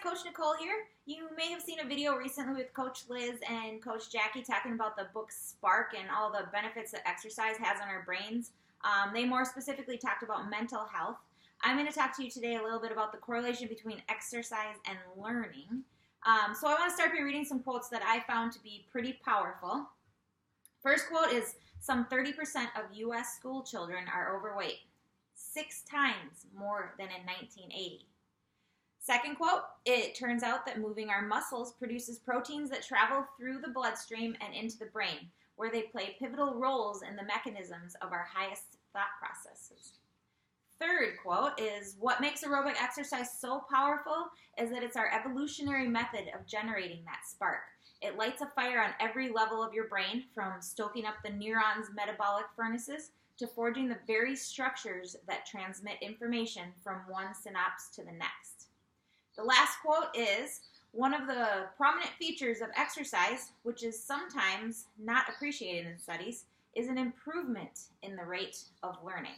Coach Nicole here. You may have seen a video recently with Coach Liz and Coach Jackie talking about the book Spark and all the benefits that exercise has on our brains. They more specifically talked about mental health. I'm going to talk to you today a little bit about the correlation between exercise and learning. So I want to start by reading some quotes that I found to be pretty powerful. First quote is, some 30% of U.S. school children are overweight, 6 times more than in 1980. Second quote, it turns out that moving our muscles produces proteins that travel through the bloodstream and into the brain, where they play pivotal roles in the mechanisms of our highest thought processes. Third quote is, what makes aerobic exercise so powerful is that it's our evolutionary method of generating that spark. It lights a fire on every level of your brain, from stoking up the neurons' metabolic furnaces to forging the very structures that transmit information from one synapse to the next. The last quote is, one of the prominent features of exercise, which is sometimes not appreciated in studies, is an improvement in the rate of learning.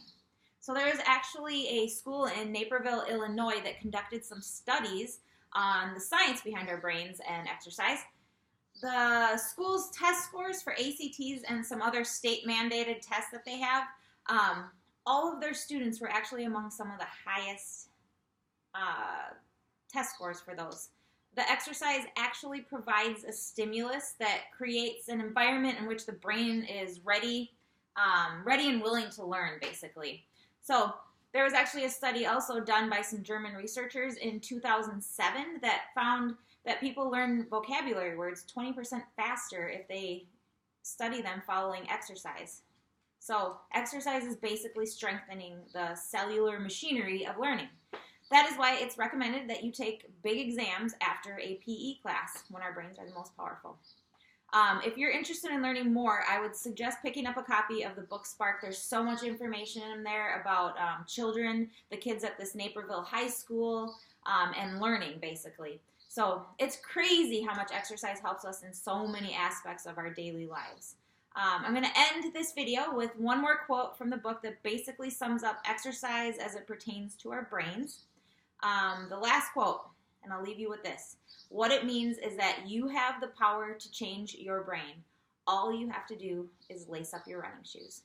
So there is actually a school in Naperville, Illinois that conducted some studies on the science behind our brains and exercise. The school's test scores for ACTs and some other state-mandated tests that they have, all of their students were actually among some of the highest test scores for those. The exercise actually provides a stimulus that creates an environment in which the brain is ready and willing to learn, basically. So there was actually a study also done by some German researchers in 2007 that found that people learn vocabulary words 20% faster if they study them following exercise. So exercise is basically strengthening the cellular machinery of learning. That is why it's recommended that you take big exams after a PE class when our brains are the most powerful. If you're interested in learning more, I would suggest picking up a copy of the book Spark. There's so much information in there about children, the kids at this Naperville high school, and learning, basically. So it's crazy how much exercise helps us in so many aspects of our daily lives. I'm going to end this video with one more quote from the book that basically sums up exercise as it pertains to our brains. The last quote, and I'll leave you with this. What it means is that you have the power to change your brain. All you have to do is lace up your running shoes.